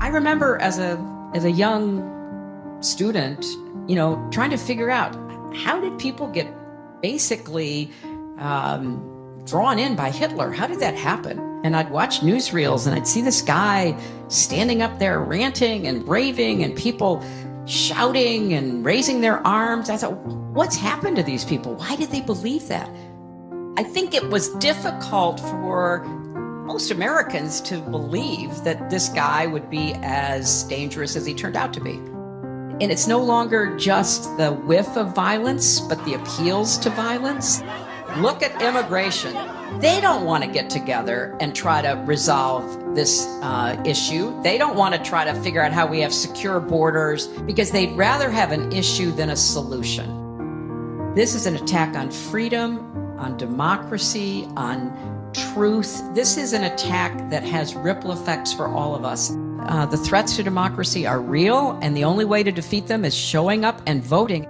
I remember as a young student, trying to figure out how did people get basically drawn in by Hitler? How did that happen? And I'd watch newsreels and I'd see this guy standing up there ranting and raving and people shouting and raising their arms. I thought, what's happened to these people? Why did they believe that? I think it was difficult for most Americans to believe that this guy would be as dangerous as he turned out to be. And it's no longer just the whiff of violence, but the appeals to violence. Look at immigration. They don't want to get together and try to resolve this issue. They don't want to try to figure out how we have secure borders because they'd rather have an issue than a solution. This is an attack on freedom, on democracy, on truth. This is an attack that has ripple effects for all of us. The threats to democracy are real, and the only way to defeat them is showing up and voting.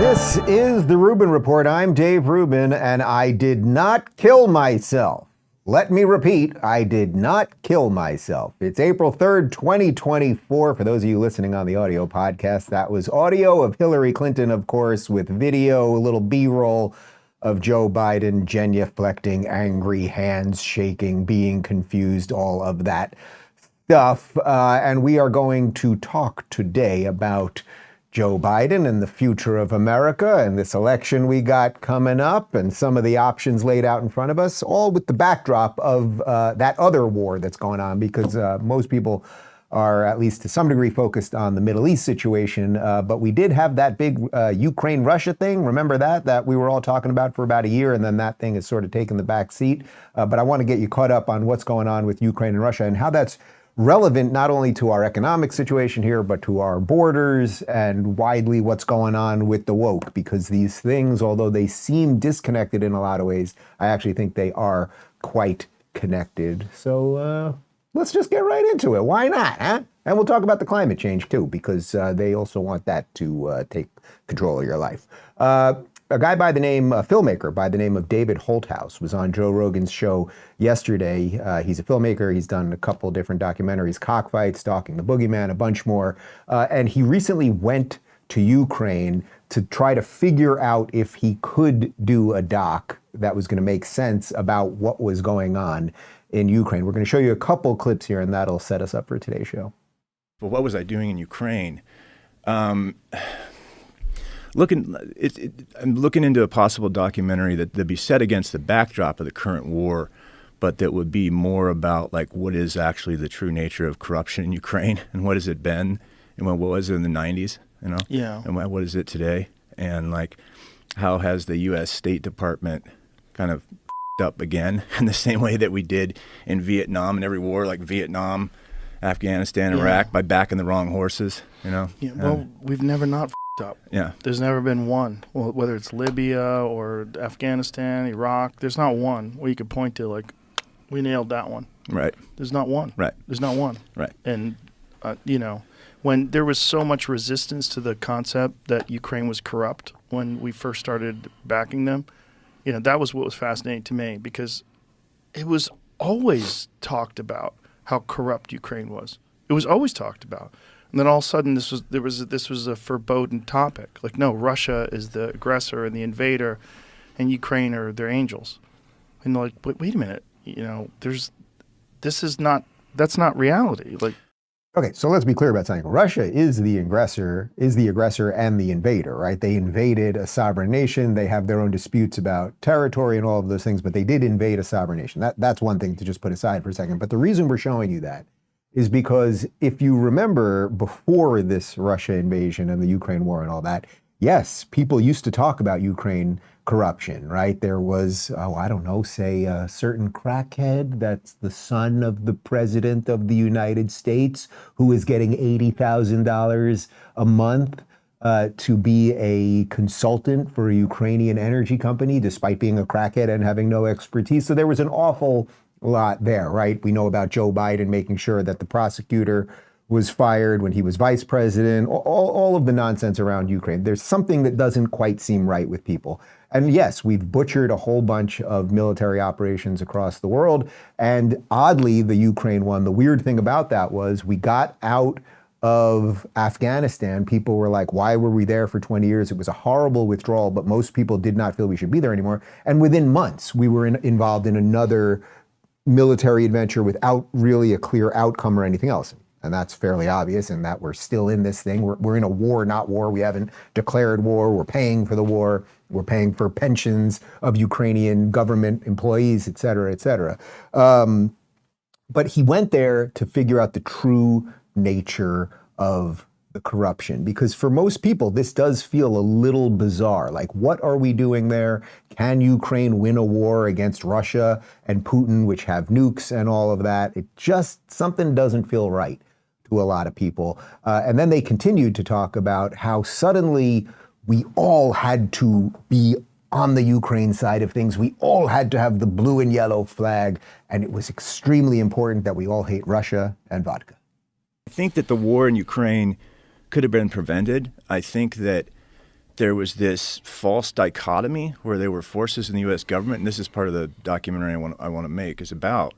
This is the Rubin Report. I'm Dave Rubin, and I did not kill myself. Let me repeat, I did not kill myself. It's April 3rd, 2024. For those of you listening on the audio podcast, that was audio of Hillary Clinton, of course, with video, a little B-roll of Joe Biden, genuflecting, angry, hands shaking, being confused, all of that stuff. And we are going to talk today about Joe Biden and the future of America and this election we got coming up and some of the options laid out in front of us, all with the backdrop of that other war that's going on, because most people are at least to some degree focused on the Middle East situation. But we did have that big Ukraine-Russia thing. Remember that we were all talking about for about a year, and then that thing has sort of taken the back seat. But I want to get you caught up on what's going on with Ukraine and Russia and how that's relevant not only to our economic situation here, but to our borders and widely what's going on with the woke, because these things, although they seem disconnected in a lot of ways, I actually think they are quite connected. So let's just get right into it. Why not, huh? And we'll talk about the climate change too, because they also want that to take control of your life. A guy by the name, a filmmaker by the name of David Holthouse was on Joe Rogan's show yesterday. He's a filmmaker. He's done a couple different documentaries, Cockfight, Stalking the Boogeyman, a bunch more. And he recently went to Ukraine to try to figure out if he could do a doc that was going to make sense about what was going on in Ukraine. We're going to show you a couple clips here, and that'll set us up for today's show. Well, what was I doing in Ukraine? I'm looking into a possible documentary that'd be set against the backdrop of the current war, but that would be more about like what is actually the true nature of corruption in Ukraine and what has it been and what was it in the 90s, Yeah. And what is it today, and like how has the U.S. State Department kind of up again in the same way that we did in Vietnam and every war, like Vietnam, Afghanistan, Iraq, by backing the wrong horses, Yeah, well, we've never not up. Yeah. There's never been one, well, whether it's Libya or Afghanistan, Iraq, there's not one where you could point to like, we nailed that one. Right. There's not one. Right. There's not one. Right. And, when there was so much resistance to the concept that Ukraine was corrupt when we first started backing them, that was what was fascinating to me, because it was always talked about how corrupt Ukraine was. It was always talked about. And then all of a sudden, this was a forbidden topic. Like, no, Russia is the aggressor and the invader, and Ukraine are their angels. And they're like, wait a minute, that's not reality. Like, Okay, so let's be clear about something. Russia is the aggressor and the invader, right? They invaded a sovereign nation. They have their own disputes about territory and all of those things, but they did invade a sovereign nation. That's one thing to just put aside for a second. But the reason we're showing you that is because if you remember before this Russia invasion and the Ukraine war and all that, yes, people used to talk about Ukraine corruption, right? There was, say a certain crackhead that's the son of the president of the United States who is getting $80,000 a month to be a consultant for a Ukrainian energy company, despite being a crackhead and having no expertise. So there was an awful lot there, right? We know about Joe Biden making sure that the prosecutor was fired, when he was vice president, all of the nonsense around Ukraine. There's something that doesn't quite seem right with people. And yes, we've butchered a whole bunch of military operations across the world. And oddly, the Ukraine one, the weird thing about that was we got out of Afghanistan. People were like, why were we there for 20 years? It was a horrible withdrawal, but most people did not feel we should be there anymore. And within months, we were involved in another military adventure without really a clear outcome or anything else. And that's fairly obvious, in that we're still in this thing. We're in a war, not war. We haven't declared war. We're paying for the war. We're paying for pensions of Ukrainian government employees, et cetera, et cetera. But he went there to figure out the true nature of the corruption, because for most people, this does feel a little bizarre. Like, what are we doing there? Can Ukraine win a war against Russia and Putin, which have nukes and all of that? It just, something doesn't feel right to a lot of people. And then they continued to talk about how suddenly we all had to be on the Ukraine side of things. We all had to have the blue and yellow flag. And it was extremely important that we all hate Russia and vodka. I think that the war in Ukraine could have been prevented. I think that there was this false dichotomy where there were forces in the U.S. government, and this is part of the documentary I want to make, is about,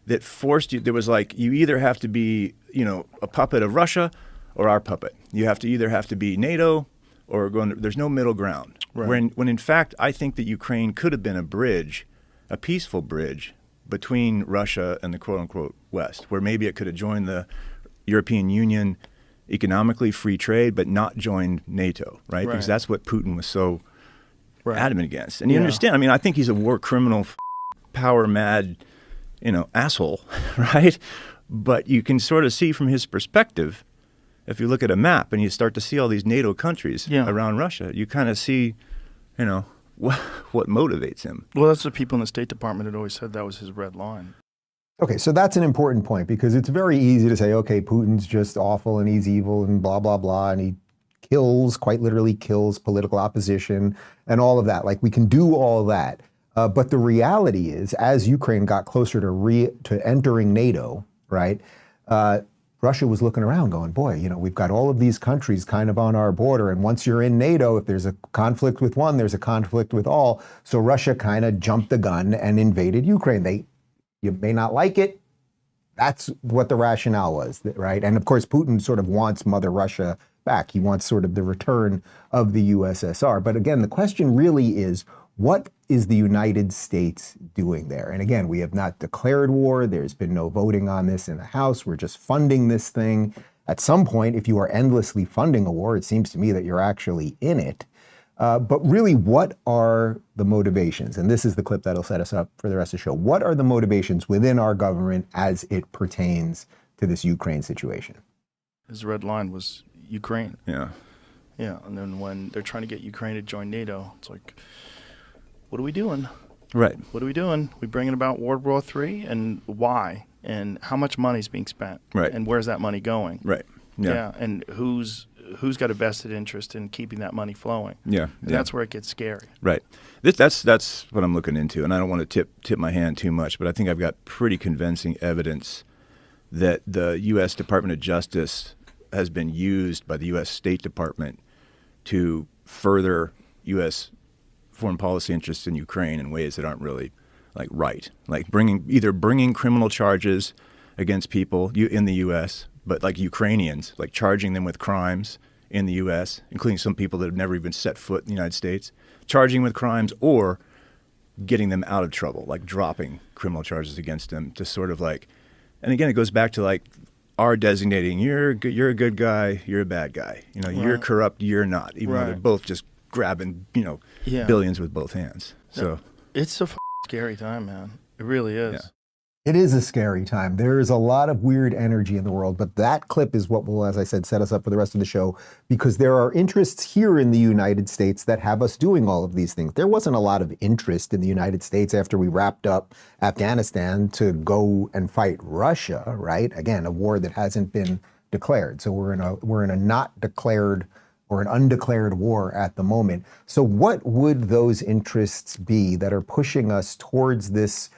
that forced you, there was like, you either have to be, a puppet of Russia or our puppet. You have to either have to be NATO or there's no middle ground. Right. When in fact, I think that Ukraine could have been a bridge, a peaceful bridge between Russia and the quote unquote West, where maybe it could have joined the European Union economically, free trade, but not joined NATO, right? Because that's what Putin was so adamant against. And you understand, I mean, I think he's a war criminal, power mad, asshole, right? But you can sort of see from his perspective, if you look at a map and you start to see all these NATO countries around Russia, you kind of see, what motivates him. Well, that's the people in the State Department had always said that was his red line. Okay, so that's an important point, because it's very easy to say, okay, Putin's just awful and he's evil and blah, blah, blah, and he quite literally kills political opposition and all of that. Like, we can do all that. But the reality is, as Ukraine got closer to entering NATO, right, Russia was looking around going, boy, we've got all of these countries kind of on our border. And once you're in NATO, if there's a conflict with one, there's a conflict with all. So Russia kind of jumped the gun and invaded Ukraine. You may not like it. That's what the rationale was, right? And of course, Putin sort of wants Mother Russia back. He wants sort of the return of the USSR. But again, the question really is, what is the United States doing there? And again, we have not declared war. There's been no voting on this in the House. We're just funding this thing. At some point, if you are endlessly funding a war, it seems to me that you're actually in it. But really, what are the motivations? And this is the clip that'll set us up for the rest of the show. What are the motivations within our government as it pertains to this Ukraine situation? His red line was Ukraine. Yeah. Yeah, and then when they're trying to get Ukraine to join NATO, it's like, what are we doing? Right. What are we doing? We bringing about World War III, and why? And how much money is being spent? Right. And where's that money going? Right. Yeah. And who's got a vested interest in keeping that money flowing? Yeah. And that's where it gets scary. Right. That's what I'm looking into, and I don't want to tip my hand too much, but I think I've got pretty convincing evidence that the U.S. Department of Justice has been used by the U.S. State Department to further U.S. foreign policy interests in Ukraine in ways that aren't really right. Like bringing criminal charges against people in the U.S., but like Ukrainians, like charging them with crimes in the U.S., including some people that have never even set foot in the United States, charging with crimes or getting them out of trouble, like dropping criminal charges against them to sort of and again, it goes back to our designating, you're a good guy, you're a bad guy. You're corrupt, you're not, even though they're both just grabbing, billions with both hands. So it's a scary time, man. It really is. Yeah. It is a scary time. There is a lot of weird energy in the world, but that clip is what will, as I said, set us up for the rest of the show, because there are interests here in the United States that have us doing all of these things. There wasn't a lot of interest in the United States after we wrapped up Afghanistan to go and fight Russia, right? Again, a war that hasn't been declared. So we're in a not declared or an undeclared war at the moment. So what would those interests be that are pushing us towards this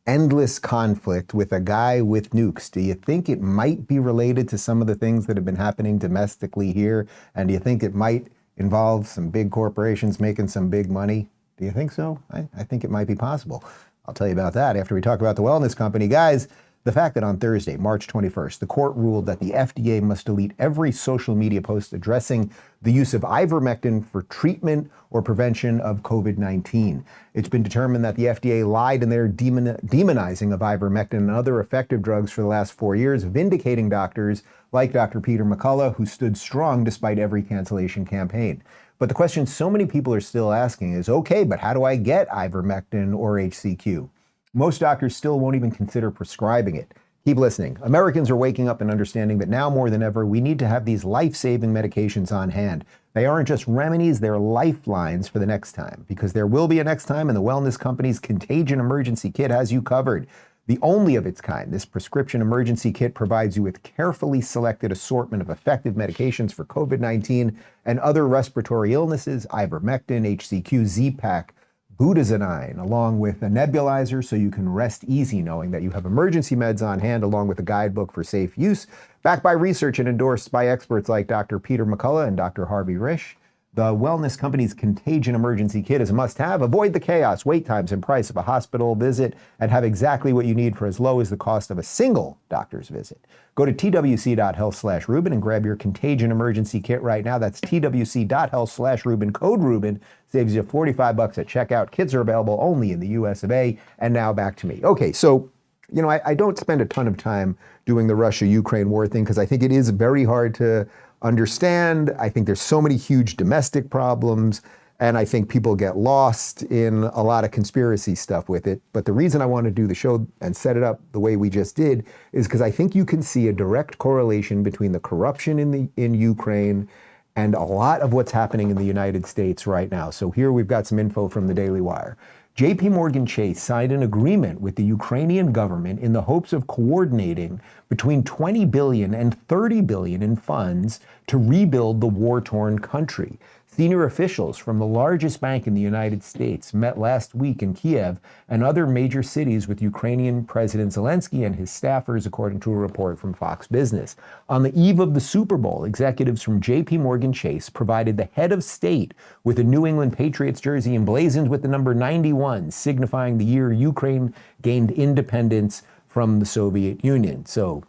endless conflict with a guy with nukes. Do you think it might be related to some of the things that have been happening domestically here? And do you think it might involve some big corporations making some big money? Do you think so? I think it might be possible. I'll tell you about that after we talk about the wellness company. Guys, the fact that on Thursday, March 21st, the court ruled that the FDA must delete every social media post addressing the use of ivermectin for treatment or prevention of COVID-19. It's been determined that the FDA lied in their demonizing of ivermectin and other effective drugs for the last 4 years, vindicating doctors like Dr. Peter MacCallum, who stood strong despite every cancellation campaign. But the question so many people are still asking is, okay, but how do I get ivermectin or HCQ? Most doctors still won't even consider prescribing it. Keep listening. Americans are waking up and understanding that now more than ever, we need to have these life-saving medications on hand. They aren't just remedies, they're lifelines for the next time, because there will be a next time, and the wellness company's Contagion Emergency Kit has you covered. The only of its kind, this prescription emergency kit provides you with carefully selected assortment of effective medications for COVID-19 and other respiratory illnesses, ivermectin, HCQ, Z-Pak, budesonide, along with a nebulizer so you can rest easy knowing that you have emergency meds on hand, along with a guidebook for safe use, backed by research and endorsed by experts like Dr. Peter MacCallum and Dr. Harvey Risch. The wellness company's Contagion Emergency Kit is a must-have. Avoid the chaos, wait times, and price of a hospital visit, and have exactly what you need for as low as the cost of a single doctor's visit. Go to twc.health/Rubin and grab your Contagion Emergency Kit right now. That's twc.health/Rubin. Code Rubin saves you $45 at checkout. Kits are available only in the US of A. And now back to me. Okay, so, you know, I don't spend a ton of time doing the Russia-Ukraine war thing because I think it is very hard to understand. I think there's so many huge domestic problems, and I think people get lost in a lot of conspiracy stuff with it. But the reason I want to do the show and set it up the way we just did is because I think you can see a direct correlation between the corruption in Ukraine and a lot of what's happening in the United States right now. So here we've got some info from the Daily Wire. JPMorgan Chase signed an agreement with the Ukrainian government in the hopes of coordinating between $20 billion and $30 billion in funds to rebuild the war-torn country. Senior officials from the largest bank in the United States met last week in Kiev and other major cities with Ukrainian President Zelensky and his staffers, according to a report from Fox Business. On the eve of the Super Bowl, executives from JPMorgan Chase provided the head of state with a New England Patriots jersey emblazoned with the number 91, signifying the year Ukraine gained independence from the Soviet Union. So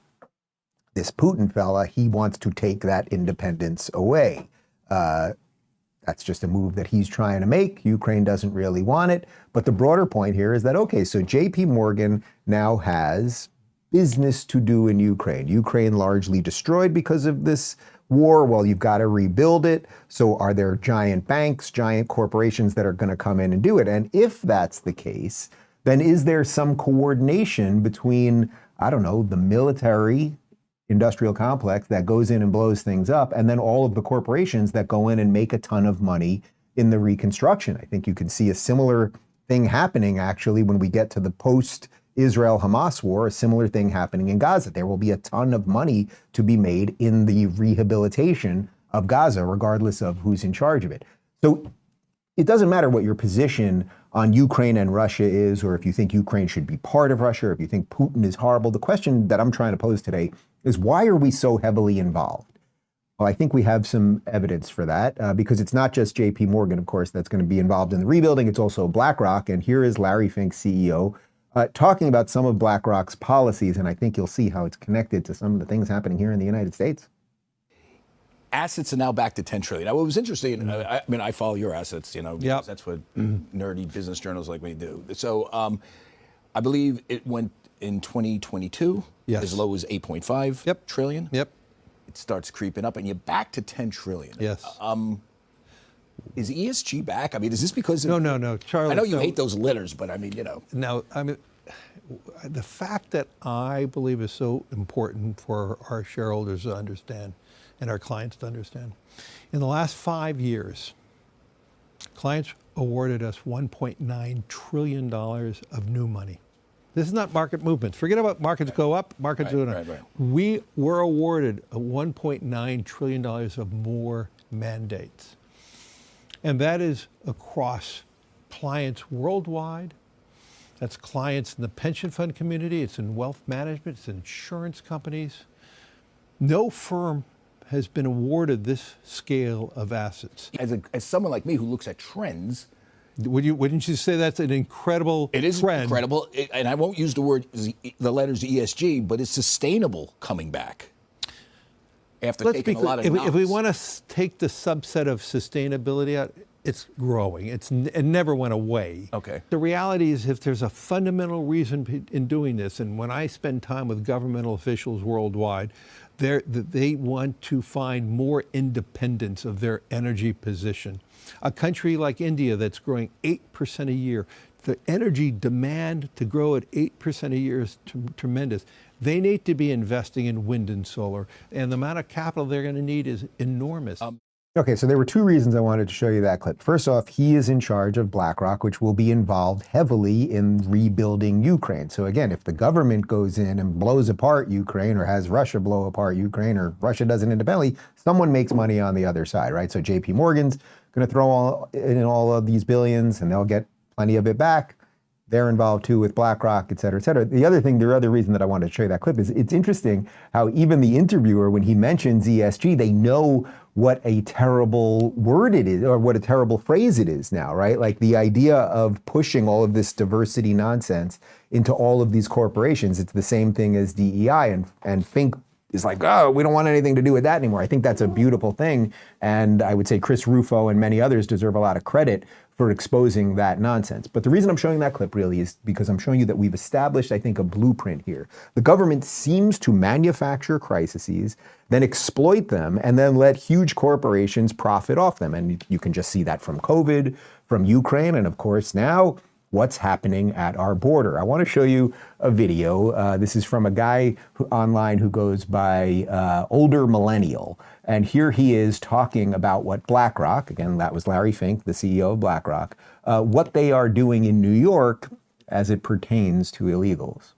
this Putin fella, he wants to take that independence away. That's just a move that he's trying to make. Ukraine doesn't really want it. But the broader point here is that, okay, so JP Morgan now has business to do in Ukraine. Ukraine largely destroyed because of this war. Well, you've got to rebuild it. So are there giant banks, giant corporations that are going to come in and do it? And if that's the case, then is there some coordination between, I don't know, the military industrial complex that goes in and blows things up, and then all of the corporations that go in and make a ton of money in the reconstruction? I think you can see a similar thing happening actually when we get to the post-Israel-Hamas war, a similar thing happening in Gaza. There will be a ton of money to be made in the rehabilitation of Gaza, regardless of who's in charge of it. So it doesn't matter what your position on Ukraine and Russia is, or if you think Ukraine should be part of Russia, or if you think Putin is horrible. The question that I'm trying to pose today is, why are we so heavily involved? Well, I think we have some evidence for that, because it's not just JP Morgan, of course, that's going to be involved in the rebuilding. It's also BlackRock. And here is Larry Fink, CEO, talking about some of BlackRock's policies. And I think you'll see how it's connected to some of the things happening here in the United States. Assets are now back to 10 trillion. Now, what was interesting, I mean, I follow your assets, you know, because that's what nerdy business journals like me do. So I believe it went in 2022 as low as 8.5 trillion. It starts creeping up and you're back to 10 trillion. Is ESG back? I mean, is this because of... No, Charlie. I know you hate those litters, but I mean, you know. No, I mean, the fact that I believe is so important for our shareholders to understand and our clients to understand. In the last 5 years, clients awarded us $1.9 trillion of new money. This is not market movements. Forget about markets go up, markets go down. We were awarded $1.9 trillion of more mandates. And that is across clients worldwide That's clients in the pension fund community, it's in wealth management, it's in insurance companies. No firm has been awarded this scale of assets. As someone like me who looks at trends, wouldn't you say that's an incredible trend? It is incredible, and I won't use the letters ESG, but it's sustainable coming back after taking a lot of knocks. If we want to take the subset of sustainability out, it's growing. It never went away. Okay. The reality is, if there's a fundamental reason in doing this, and when I spend time with governmental officials worldwide, they want to find more independence of their energy position. A country like India that's growing 8% a year, the energy demand to grow at 8% a year is tremendous. They need to be investing in wind and solar, and the amount of capital they're going to need is enormous. Okay, so there were two reasons I wanted to show you that clip. First off, he is in charge of BlackRock, which will be involved heavily in rebuilding Ukraine. So again, if the government goes in and blows apart Ukraine, or has Russia blow apart Ukraine, or Russia does it independently, someone makes money on the other side, right? So JPMorgan's going to throw in all of these billions, and they'll get plenty of it back. They're involved too with BlackRock, et cetera, et cetera. The other reason that I wanted to show you that clip is it's interesting how even the interviewer, when he mentions ESG, they know what a terrible word it is, or what a terrible phrase it is now, right? Like the idea of pushing all of this diversity nonsense into all of these corporations, it's the same thing as DEI, and Fink is like, oh, we don't want anything to do with that anymore. I think that's a beautiful thing. And I would say Chris Rufo and many others deserve a lot of credit for exposing that nonsense. But the reason I'm showing that clip really is because I'm showing you that we've established, I think, a blueprint here. The government seems to manufacture crises, then exploit them, and then let huge corporations profit off them. And you can just see that from COVID, from Ukraine, and of course now, what's happening at our border. I want to show you a video. This is from a guy online who goes by Older Millennial. And here he is talking about what BlackRock, again, that was Larry Fink, the CEO of BlackRock, what they are doing in New York as it pertains to illegals.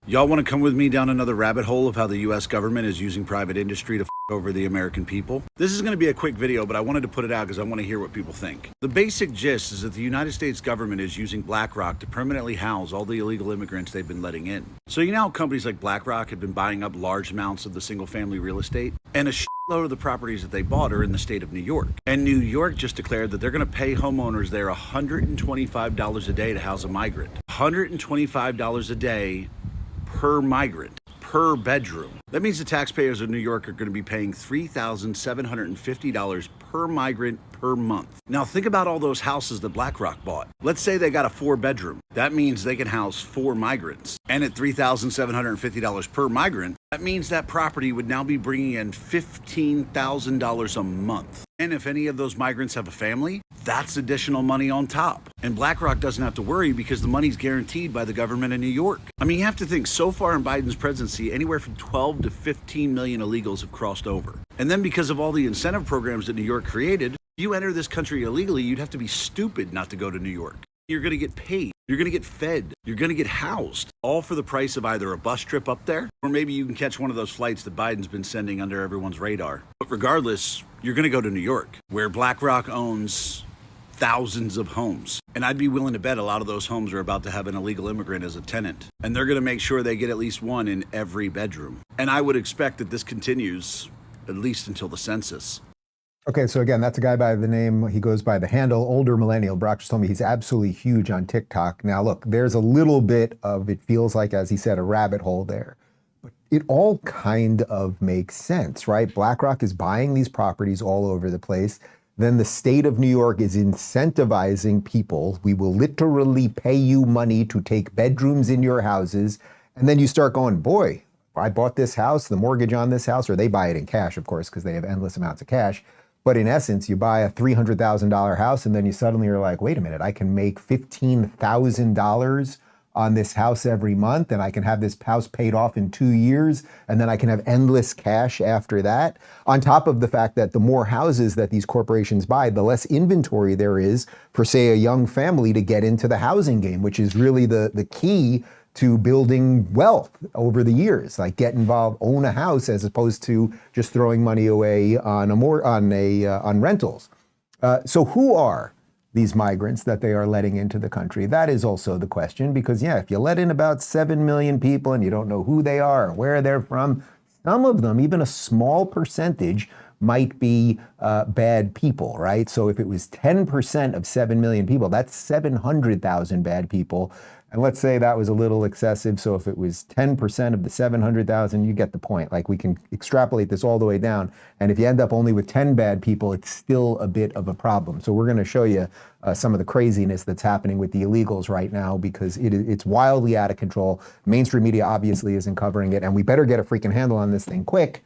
Y'all want to come with me down another rabbit hole of how the U.S. government is using private industry to over the American people? This is going to be a quick video, but I wanted to put it out because I want to hear what people think. The basic gist is that the United States government is using BlackRock to permanently house all the illegal immigrants they've been letting in. So you know how companies like BlackRock have been buying up large amounts of the single-family real estate? And a shitload of the properties that they bought are in the state of New York. And New York just declared that they're going to pay homeowners there $125 a day to house a migrant. $125 a day per migrant, per bedroom. That means the taxpayers of New York are going to be paying $3,750 per migrant per month. Now think about all those houses that BlackRock bought. Let's say they got a 4-bedroom. That means they can house 4 migrants. And at $3,750 per migrant, that means that property would now be bringing in $15,000 a month. And if any of those migrants have a family, that's additional money on top. And BlackRock doesn't have to worry because the money's guaranteed by the government in New York. I mean, you have to think, so far in Biden's presidency, anywhere from 12 to 15 million illegals have crossed over. And then because of all the incentive programs that New York created, if you enter this country illegally, you'd have to be stupid not to go to New York. You're going to get paid, you're going to get fed, you're going to get housed, all for the price of either a bus trip up there, or maybe you can catch one of those flights that Biden's been sending under everyone's radar. But regardless, you're going to go to New York, where BlackRock owns thousands of homes. And I'd be willing to bet a lot of those homes are about to have an illegal immigrant as a tenant. And they're going to make sure they get at least one in every bedroom. And I would expect that this continues at least until the census. Okay, so again, that's a guy by the name, he goes by the handle Older Millennial. Brock just told me he's absolutely huge on TikTok. Now look, there's a little bit of, it feels like, as he said, a rabbit hole there. But it all kind of makes sense, right? BlackRock is buying these properties all over the place. Then the state of New York is incentivizing people. We will literally pay you money to take bedrooms in your houses. And then you start going, boy, I bought this house, the mortgage on this house, or they buy it in cash, of course, because they have endless amounts of cash. But in essence, you buy a $300,000 house and then you suddenly are like, wait a minute, I can make $15,000 on this house every month and I can have this house paid off in 2 years and then I can have endless cash after that. On top of the fact that the more houses that these corporations buy, the less inventory there is for, say, a young family to get into the housing game, which is really the key to building wealth over the years. Like, get involved, own a house, as opposed to just throwing money away on rentals. So who are these migrants that they are letting into the country? That is also the question, because yeah, if you let in about 7 million people and you don't know who they are or where they're from, some of them, even a small percentage, might be bad people, right? So if it was 10% of 7 million people, that's 700,000 bad people. And let's say that was a little excessive. So if it was 10% of the 700,000, you get the point. Like, we can extrapolate this all the way down. And if you end up only with 10 bad people, it's still a bit of a problem. So we're going to show you some of the craziness that's happening with the illegals right now, because it's wildly out of control. Mainstream media obviously isn't covering it. And we better get a freaking handle on this thing quick.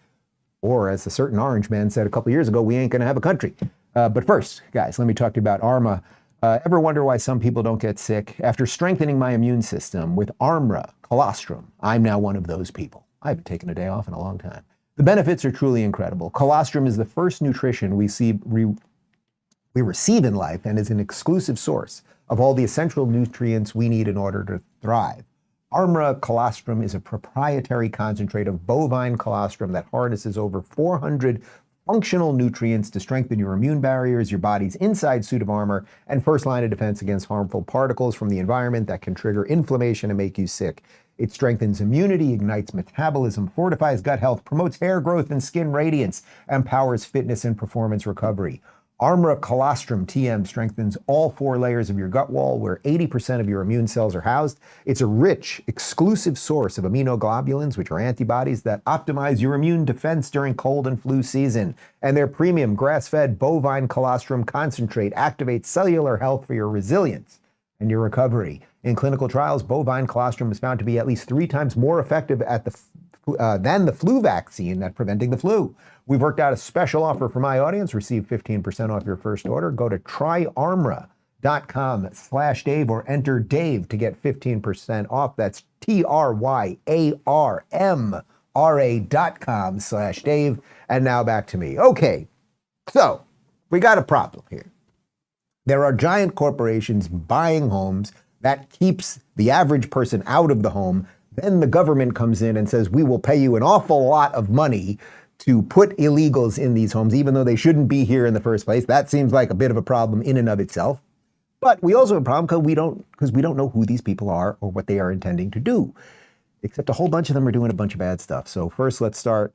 Or as a certain orange man said a couple years ago, we ain't going to have a country. But first, guys, let me talk to you about Arma. Ever wonder why some people don't get sick? After strengthening my immune system with Armra colostrum, I'm now one of those people. I haven't taken a day off in a long time. The benefits are truly incredible. Colostrum is the first nutrition we receive in life and is an exclusive source of all the essential nutrients we need in order to thrive. Armra colostrum is a proprietary concentrate of bovine colostrum that harnesses over 400 functional nutrients to strengthen your immune barriers, your body's inside suit of armor, and first line of defense against harmful particles from the environment that can trigger inflammation and make you sick. It strengthens immunity, ignites metabolism, fortifies gut health, promotes hair growth and skin radiance, and powers fitness and performance recovery. Armra colostrum TM strengthens all 4 layers of your gut wall, where 80% of your immune cells are housed. It's a rich, exclusive source of immunoglobulins, which are antibodies that optimize your immune defense during cold and flu season. And their premium grass-fed bovine colostrum concentrate activates cellular health for your resilience and your recovery. In clinical trials, bovine colostrum is found to be at least 3 times more effective than the flu vaccine at preventing the flu. We've worked out a special offer for my audience. Receive 15% off your first order. Go to tryarmra.com/Dave or enter Dave to get 15% off. That's tryarmra.com/Dave. And now back to me. Okay, so we got a problem here. There are giant corporations buying homes. That keeps the average person out of the home. Then the government comes in and says, we will pay you an awful lot of money to put illegals in these homes, even though they shouldn't be here in the first place. That seems like a bit of a problem in and of itself. But we also have a problem because we don't know who these people are or what they are intending to do. Except a whole bunch of them are doing a bunch of bad stuff. So first, let's start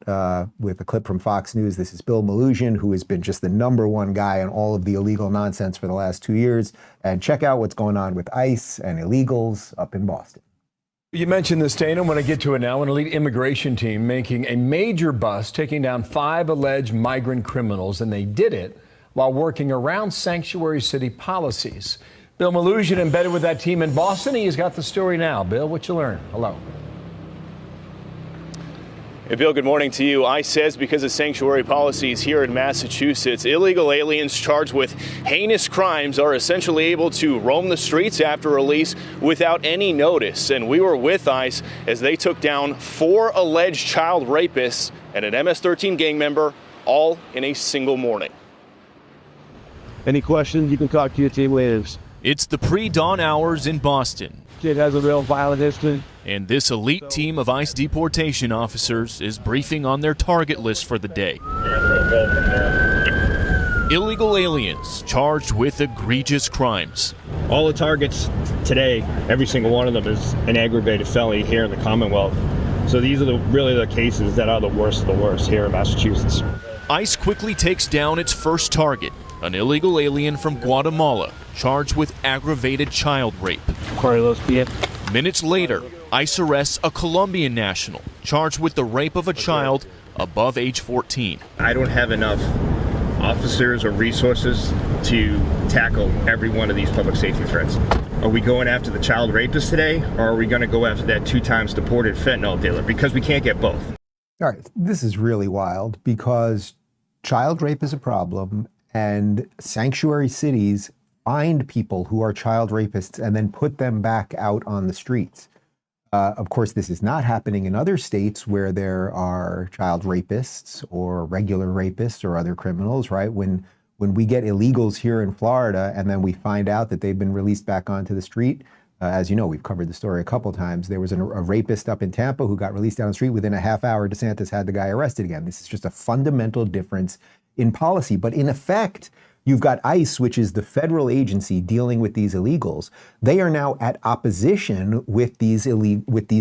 with a clip from Fox News. This is Bill Maloogian, who has been just the #1 guy on all of the illegal nonsense for the last 2 years. And check out what's going on with ICE and illegals up in Boston. You mentioned this, Dana. I'm going to get to it now. An elite immigration team making a major bust, taking down 5 alleged migrant criminals, and they did it while working around sanctuary city policies. Bill Maloogian embedded with that team in Boston. He's got the story now. Bill, what you learn? Hello. Hey, Bill, good morning to you. ICE says because of sanctuary policies here in Massachusetts, illegal aliens charged with heinous crimes are essentially able to roam the streets after release without any notice. And we were with ICE as they took down 4 alleged child rapists and an MS-13 gang member, all in a single morning. Any questions, you can talk to your team later. It's the pre-dawn hours in Boston. Kid has a real violent history. And this elite team of ICE deportation officers is briefing on their target list for the day. Illegal aliens charged with egregious crimes. All the targets today, every single one of them is an aggravated felony here in the Commonwealth. So these are really the cases that are the worst of the worst here in Massachusetts. ICE quickly takes down its first target, an illegal alien from Guatemala, charged with aggravated child rape. Carlos, Minutes later, ICE arrests a Colombian national, charged with the rape of a child above age 14. I don't have enough officers or resources to tackle every one of these public safety threats. Are we going after the child rapist today, or are we going to go after that 2 times deported fentanyl dealer? Because we can't get both. All right, this is really wild because child rape is a problem, and sanctuary cities find people who are child rapists and then put them back out on the streets. Of course, this is not happening in other states where there are child rapists or regular rapists or other criminals, right? When we get illegals here in Florida and then we find out that they've been released back onto the street, as you know, we've covered the story a couple times. There was a rapist up in Tampa who got released down the street. Within a half hour, DeSantis had the guy arrested again. This is just a fundamental difference in policy. But in effect, You've got ICE, which is the federal agency dealing with these illegals. They are now at opposition with these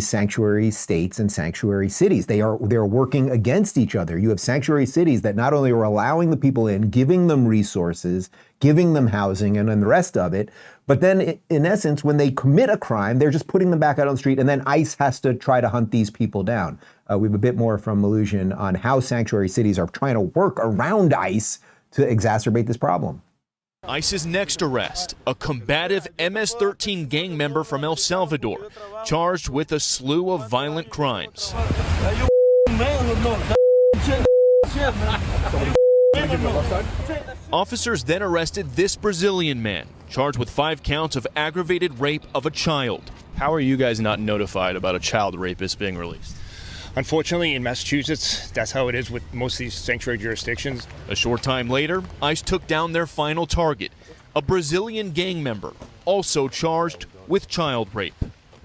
sanctuary states and sanctuary cities. They're working against each other. You have sanctuary cities that not only are allowing the people in, giving them resources, giving them housing, and then the rest of it, but then in essence, when they commit a crime, they're just putting them back out on the street, and then ICE has to try to hunt these people down. We have a bit more from Malusian on how sanctuary cities are trying to work around ICE to exacerbate this problem. ICE's next arrest, a combative MS-13 gang member from El Salvador, charged with a slew of violent crimes. Officers then arrested this Brazilian man, charged with 5 counts of aggravated rape of a child. How are you guys not notified about a child rapist being released? Unfortunately, in Massachusetts, that's how it is with most of these sanctuary jurisdictions. A short time later, ICE took down their final target, a Brazilian gang member, also charged with child rape.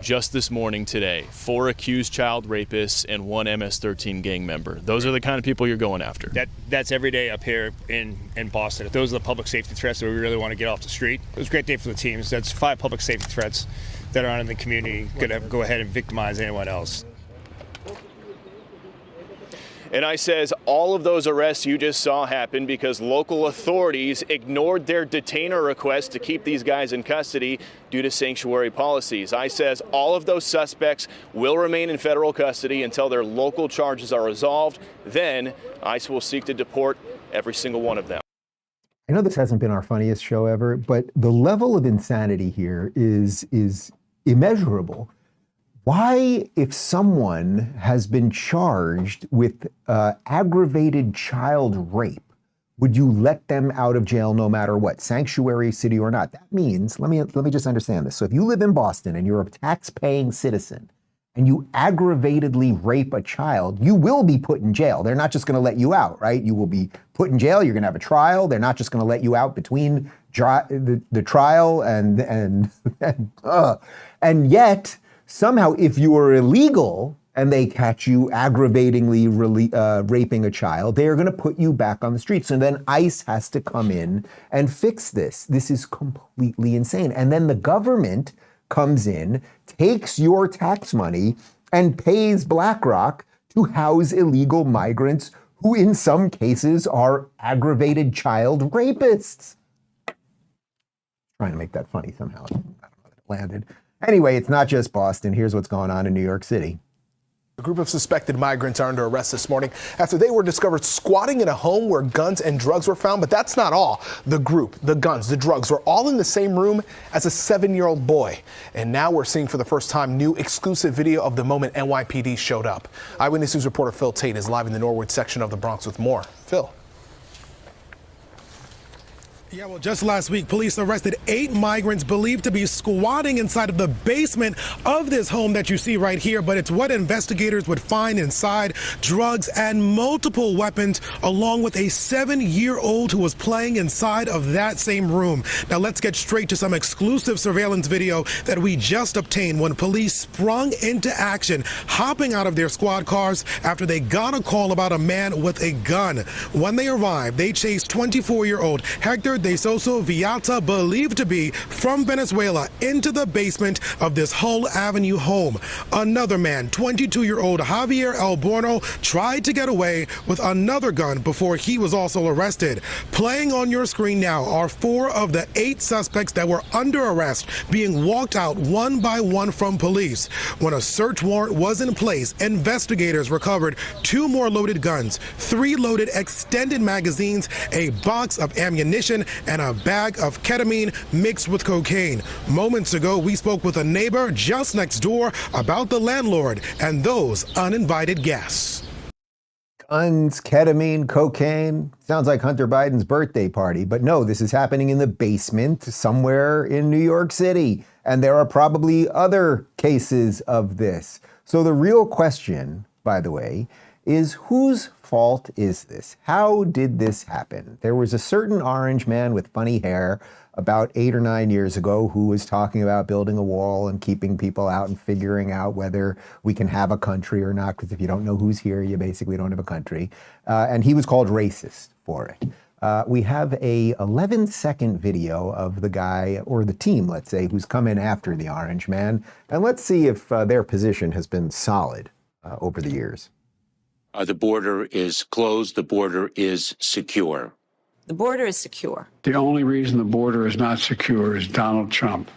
Just this morning today, 4 accused child rapists and 1 MS-13 gang member. Those are the kind of people you're going after. That's every day up here in Boston. Those are the public safety threats that we really want to get off the street. It was a great day for the teams. That's 5 public safety threats that are on in the community, going to go ahead and victimize anyone else. And ICE says all of those arrests you just saw happen because local authorities ignored their detainer request to keep these guys in custody due to sanctuary policies. ICE says all of those suspects will remain in federal custody until their local charges are resolved. Then ICE will seek to deport every single one of them. I know this hasn't been our funniest show ever, but the level of insanity here is immeasurable. Why, if someone has been charged with aggravated child rape, would you let them out of jail no matter what, sanctuary city or not? That means, let me just understand this. So if you live in Boston and you're a tax-paying citizen and you aggravatedly rape a child, you will be put in jail. They're not just going to let you out, right? You will be put in jail. You're going to have a trial. They're not just going to let you out between the trial and yet, somehow, if you are illegal and they catch you aggravatingly raping a child, they are going to put you back on the streets. And then ICE has to come in and fix this. This is completely insane. And then the government comes in, takes your tax money, and pays BlackRock to house illegal migrants who in some cases are aggravated child rapists. Trying to make that funny somehow. I don't know if it landed. Anyway, it's not just Boston. Here's what's going on in New York City. A group of suspected migrants are under arrest this morning after they were discovered squatting in a home where guns and drugs were found. But that's not all. The group, the guns, the drugs were all in the same room as a 7-year-old boy. And now we're seeing for the first time new exclusive video of the moment NYPD showed up. Eyewitness News reporter Phil Tate is live in the Norwood section of the Bronx with more. Phil. Yeah, well, just last week, police arrested 8 migrants believed to be squatting inside of the basement of this home that you see right here. But it's what investigators would find inside: drugs and multiple weapons, along with a 7-year-old who was playing inside of that same room. Now, let's get straight to some exclusive surveillance video that we just obtained when police sprung into action, hopping out of their squad cars after they got a call about a man with a gun. When they arrived, they chased 24-year-old Hector De Soso Viata, believed to be from Venezuela, into the basement of this Hull Avenue home. Another man, 22-year-old Javier Alborno, tried to get away with another gun before he was also arrested. Playing on your screen now are 4 of the 8 suspects that were under arrest being walked out one by one from police. When a search warrant was in place, investigators recovered 2 more loaded guns, 3 loaded extended magazines, a box of ammunition, and a bag of ketamine mixed with cocaine. Moments ago, we spoke with a neighbor just next door about the landlord and those uninvited guests. Guns, ketamine, cocaine. Sounds like Hunter Biden's birthday party. But no, this is happening in the basement somewhere in New York City. And there are probably other cases of this. So the real question, by the way, is whose fault is this? How did this happen? There was a certain orange man with funny hair about 8 or 9 years ago who was talking about building a wall and keeping people out and figuring out whether we can have a country or not, because if you don't know who's here, you basically don't have a country. And he was called racist for it. We have a 11-second video of the guy, or the team, let's say, who's come in after the orange man. And let's see if their position has been solid over the years. The border is closed. The border is secure. The border is secure. The only reason the border is not secure is Donald Trump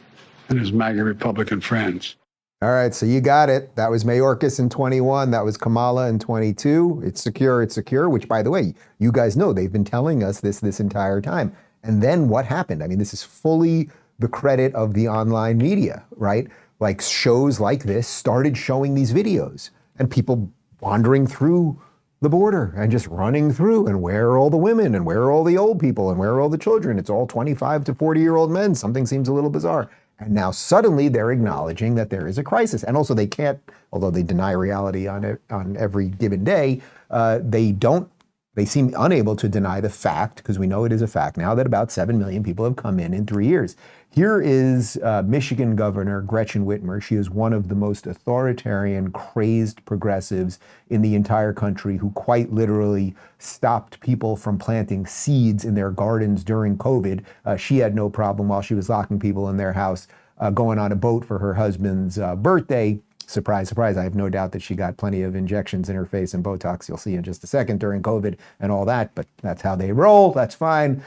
and his MAGA Republican friends. All right, so you got it. That was Mayorkas in 21. That was Kamala in 22. It's secure, which, by the way, you guys know they've been telling us this entire time. And then what happened? I mean, this is fully the credit of the online media, right? Like shows like this started showing these videos and people wandering through the border and just running through, and where are all the women and where are all the old people and where are all the children? It's all 25 to 40-year-old men. Something seems a little bizarre. And now suddenly they're acknowledging that there is a crisis. And also they can't, although they deny reality on every given day, they seem unable to deny the fact, because we know it is a fact now, that about 7 million people have come in 3 years. Here is Michigan Governor Gretchen Whitmer. She is one of the most authoritarian, crazed progressives in the entire country, who quite literally stopped people from planting seeds in their gardens during COVID. She had no problem while she was locking people in their house, going on a boat for her husband's birthday. Surprise, surprise, I have no doubt that she got plenty of injections in her face and Botox, you'll see in just a second, during COVID and all that, but that's how they roll, that's fine.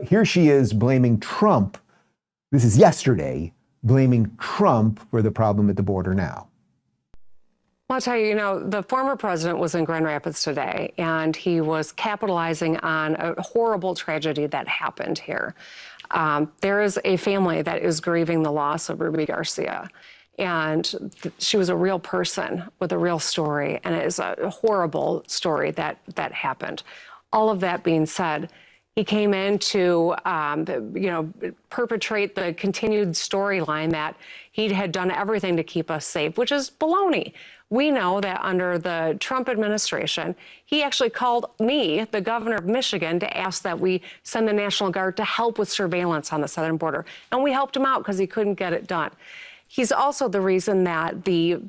Here she is blaming Trump. This is yesterday, blaming Trump for the problem at the border now. Well, I'll tell you, the former president was in Grand Rapids today, and he was capitalizing on a horrible tragedy that happened here. There is a family that is grieving the loss of Ruby Garcia. And she was a real person with a real story, and it is a horrible story that happened. All of that being said, he came in to, perpetrate the continued storyline that he had done everything to keep us safe, which is baloney. We know that under the Trump administration, he actually called me, the governor of Michigan, to ask that we send the National Guard to help with surveillance on the southern border. And we helped him out because he couldn't get it done. He's also the reason that the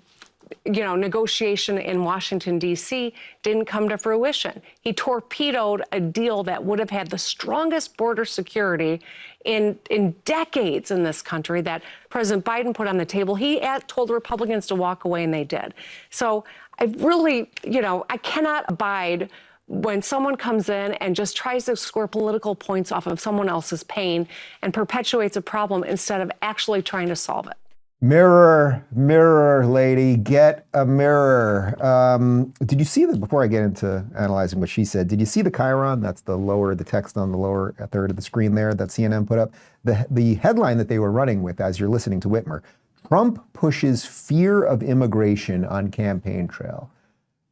negotiation in Washington, D.C. didn't come to fruition. He torpedoed a deal that would have had the strongest border security in decades in this country that President Biden put on the table. He told Republicans to walk away, and they did. So I really, I cannot abide when someone comes in and just tries to score political points off of someone else's pain and perpetuates a problem instead of actually trying to solve it. Mirror, mirror, lady, get a mirror. Did you see before I get into analyzing what she said, did you see the chyron? That's the text on the lower third of the screen there that CNN put up. The headline that they were running with as you're listening to Whitmer: Trump pushes fear of immigration on campaign trail.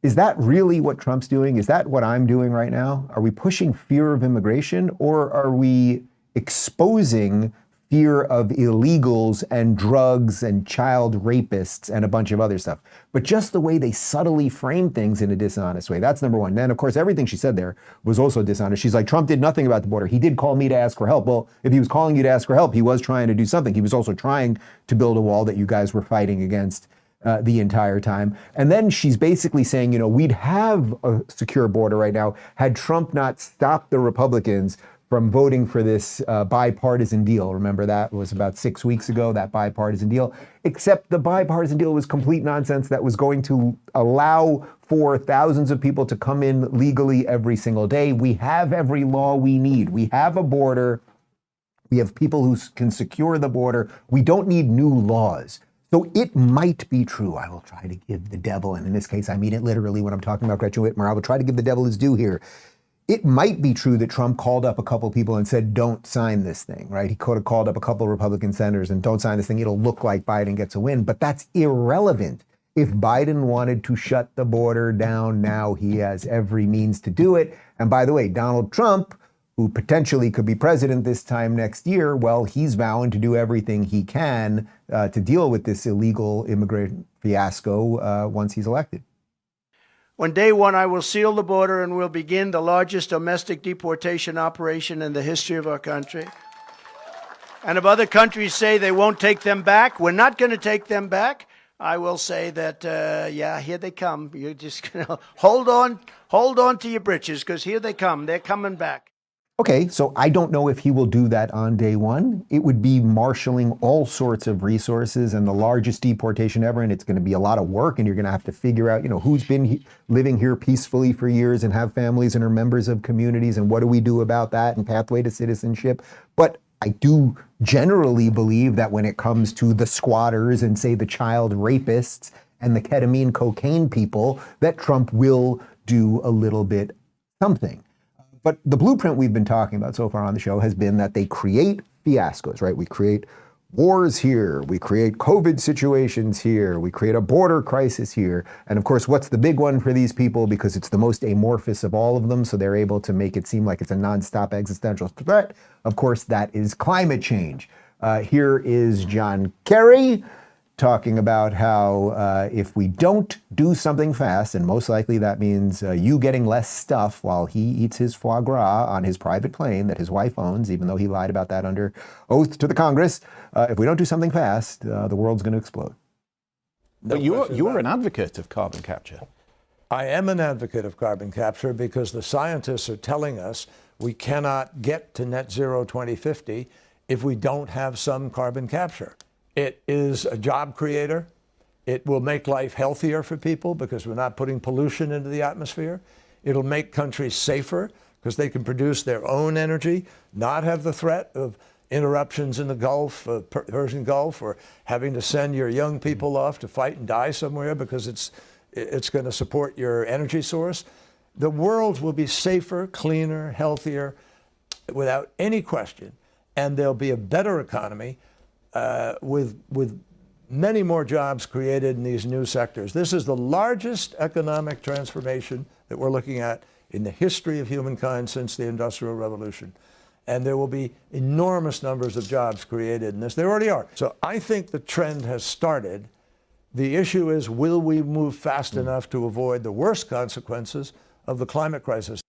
Is that really what Trump's doing? Is that what I'm doing right now? Are we pushing fear of immigration, or are we exposing fear of illegals and drugs and child rapists and a bunch of other stuff? But just the way they subtly frame things in a dishonest way. That's number one. Then, of course, everything she said there was also dishonest. She's like, Trump did nothing about the border. He did call me to ask for help. Well, if he was calling you to ask for help, he was trying to do something. He was also trying to build a wall that you guys were fighting against the entire time. And then she's basically saying, we'd have a secure border right now had Trump not stopped the Republicans from voting for this bipartisan deal. Remember, that was about 6 weeks ago, that bipartisan deal. Except the bipartisan deal was complete nonsense that was going to allow for thousands of people to come in legally every single day. We have every law we need. We have a border. We have people who can secure the border. We don't need new laws. So it might be true. I will try to give the devil, and in this case, I mean it literally when I'm talking about Gretchen Whitmer, I will try to give the devil his due here. It might be true that Trump called up a couple people and said, don't sign this thing, right? He could have called up a couple of Republican senators and don't sign this thing. It'll look like Biden gets a win, but that's irrelevant. If Biden wanted to shut the border down now, he has every means to do it. And by the way, Donald Trump, who potentially could be president this time next year, well, he's vowing to do everything he can to deal with this illegal immigrant fiasco once he's elected. On day one, I will seal the border and will begin the largest domestic deportation operation in the history of our country. And if other countries say they won't take them back, we're not going to take them back. I will say that, here they come. You're just going to hold on to your britches, because here they come. They're coming back. Okay, so I don't know if he will do that on day one. It would be marshaling all sorts of resources and the largest deportation ever, and it's going to be a lot of work, and you're going to have to figure out, who's been living here peacefully for years and have families and are members of communities, and what do we do about that, and pathway to citizenship. But I do generally believe that when it comes to the squatters and, say, the child rapists and the ketamine cocaine people, that Trump will do a little bit something. But the blueprint we've been talking about so far on the show has been that they create fiascos, right? We create wars here, we create COVID situations here, we create a border crisis here. And of course, what's the big one for these people? Because it's the most amorphous of all of them, so they're able to make it seem like it's a nonstop existential threat. Of course, that is climate change. Here is John Kerry talking about how if we don't do something fast, and most likely that means you getting less stuff while he eats his foie gras on his private plane that his wife owns, even though he lied about that under oath to the Congress, if we don't do something fast, the world's going to explode. But you're an advocate of carbon capture. I am an advocate of carbon capture because the scientists are telling us we cannot get to net zero 2050 if we don't have some carbon capture. It is a job creator. It will make life healthier for people because we're not putting pollution into the atmosphere. It'll make countries safer because they can produce their own energy, not have the threat of interruptions in the Gulf, Persian Gulf, or having to send your young people off to fight and die somewhere because it's going to support your energy source. The world will be safer, cleaner, healthier, without any question, and there'll be a better economy with many more jobs created in these new sectors. This is the largest economic transformation that we're looking at in the history of humankind since the Industrial Revolution. And there will be enormous numbers of jobs created in this. There already are. So I think the trend has started. The issue is, will we move fast enough to avoid the worst consequences of the climate crisis?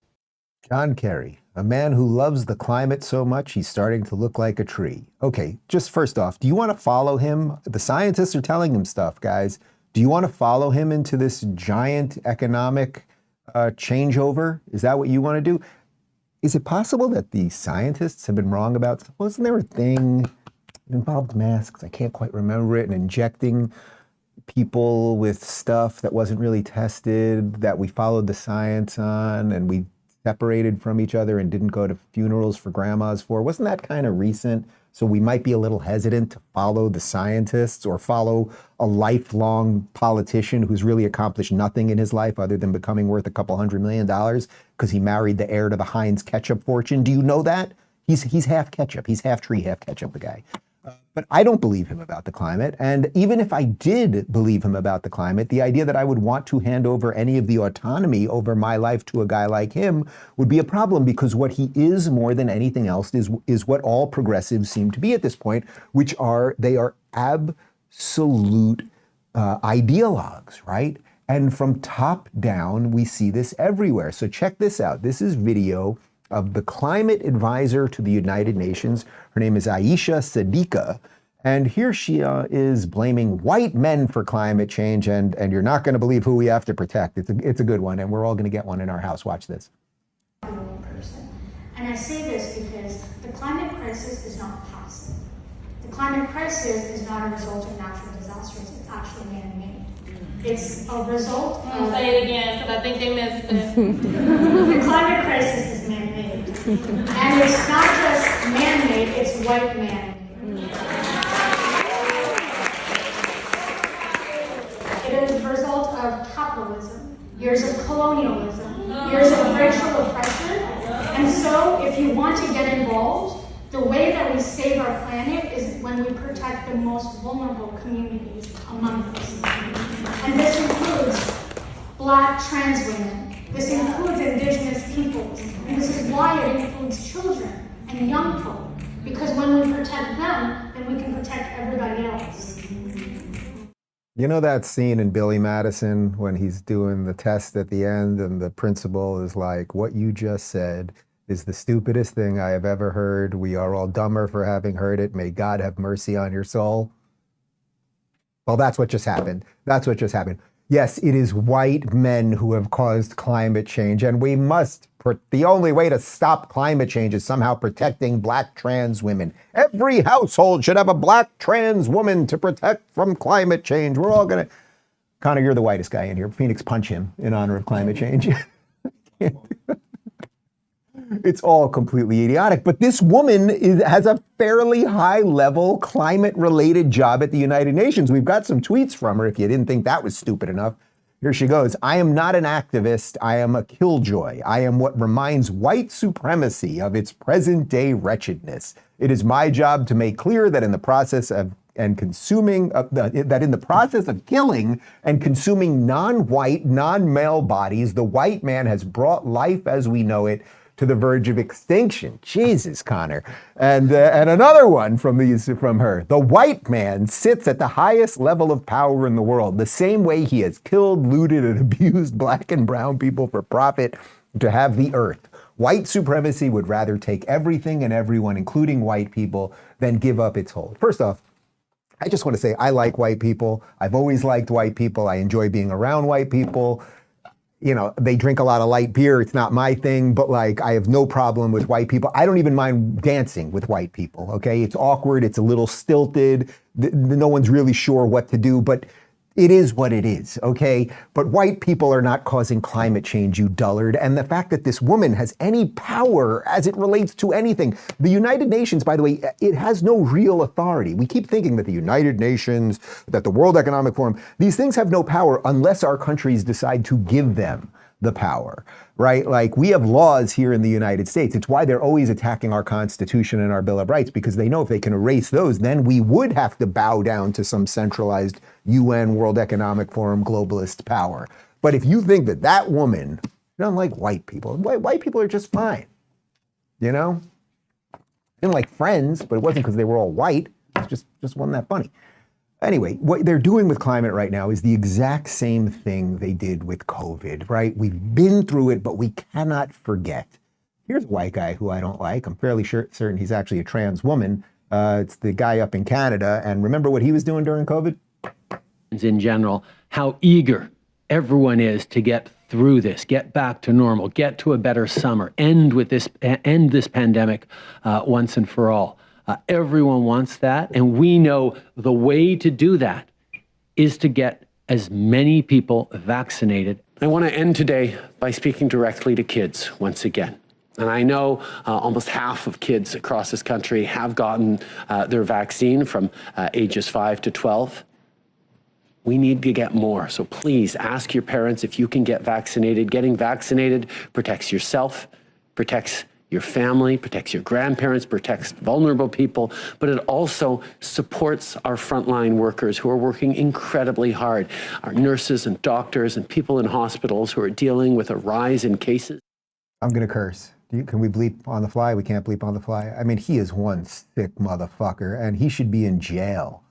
John Kerry, a man who loves the climate so much he's starting to look like a tree. Okay, just first off, do you want to follow him? The scientists are telling him stuff, guys. Do you want to follow him into this giant economic changeover? Is that what you want to do? Is it possible that the scientists have been wrong about, wasn't there a thing that involved masks? I can't quite remember it, and injecting people with stuff that wasn't really tested, that we followed the science on, and we separated from each other and didn't go to funerals for grandmas for. Wasn't that kind of recent? So we might be a little hesitant to follow the scientists or follow a lifelong politician who's really accomplished nothing in his life other than becoming worth $200 million because he married the heir to the Heinz ketchup fortune. Do you know that? He's half ketchup. He's half tree, half ketchup, the guy. But I don't believe him about the climate. And even if I did believe him about the climate, the idea that I would want to hand over any of the autonomy over my life to a guy like him would be a problem, because what he is more than anything else is what all progressives seem to be at this point, which are, they are absolute ideologues, right? And from top down, we see this everywhere. So check this out. This is video of the climate advisor to the United Nations. Her name is Aisha Sadiqa. And here she is blaming white men for climate change. And you're not going to believe who we have to protect. It's a good one. And we're all going to get one in our house. Watch this. And I say this because the climate crisis is not passive. The climate crisis is not a result of natural disasters. It's actually man-made. It's a result of... Say it again, because I think they missed it. The climate crisis is man-made. And it's not just man-made, it's white man-made. It is a result of capitalism, years of colonialism, years of racial oppression. And so, if you want to get involved, the way that we save our planet is when we protect the most vulnerable communities among us. And this includes Black trans women. This includes indigenous peoples. And this is why it includes children and young folk. Because when we protect them, then we can protect everybody else. You know that scene in Billy Madison when he's doing the test at the end and the principal is like, what you just said is the stupidest thing I have ever heard. We are all dumber for having heard it. May God have mercy on your soul. Well, that's what just happened. That's what just happened. Yes, it is white men who have caused climate change, and we must. The only way to stop climate change is somehow protecting black trans women. Every household should have a black trans woman to protect from climate change. We're all gonna. Connor, you're the whitest guy in here. Phoenix, punch him in honor of climate change. It's all completely idiotic. But this woman has a fairly high-level climate-related job at the United Nations. We've got some tweets from her, if you didn't think that was stupid enough. Here she goes. I am not an activist. I am a killjoy. I am what reminds white supremacy of its present-day wretchedness. It is my job to make clear that in the process of killing and consuming non-white, non-male bodies, the white man has brought life as we know it to the verge of extinction. Jesus, Connor. And another one from her. The white man sits at the highest level of power in the world, the same way he has killed, looted, and abused black and brown people for profit to have the earth. White supremacy would rather take everything and everyone, including white people, than give up its hold. First off, I just want to say I like white people. I've always liked white people. I enjoy being around white people. You know, they drink a lot of light beer. It's not my thing, but like, I have no problem with white people. I don't even mind dancing with white people, okay? It's awkward. It's a little stilted. No one's really sure what to do, but it is what it is, okay? But white people are not causing climate change, you dullard. And the fact that this woman has any power as it relates to anything. The United Nations, by the way, it has no real authority. We keep thinking that the United Nations, that the World Economic Forum, these things have no power unless our countries decide to give them the power, right? Like, we have laws here in the United States. It's why they're always attacking our Constitution and our Bill of Rights, because they know if they can erase those, then we would have to bow down to some centralized UN, World Economic Forum, globalist power. But if you think that that woman, you don't like white people, white people are just fine, you know? Didn't like Friends, but it wasn't because they were all white. It just wasn't that funny. Anyway, what they're doing with climate right now is the exact same thing they did with COVID, right? We've been through it, but we cannot forget. Here's a white guy who I don't like. I'm fairly certain he's actually a trans woman. It's the guy up in Canada. And remember what he was doing during COVID? In general, how eager everyone is to get through this, get back to normal, get to a better summer, end this pandemic once and for all. Everyone wants that, and we know the way to do that is to get as many people vaccinated. I want to end today by speaking directly to kids once again. And I know almost half of kids across this country have gotten their vaccine from ages 5 to 12. We need to get more. So please ask your parents if you can get vaccinated. Getting vaccinated protects yourself, protects your family, protects your grandparents, protects vulnerable people, but it also supports our frontline workers who are working incredibly hard, our nurses and doctors and people in hospitals who are dealing with a rise in cases. I'm going to curse. Can we bleep on the fly? We can't bleep on the fly. I mean, he is one sick motherfucker, and he should be in jail.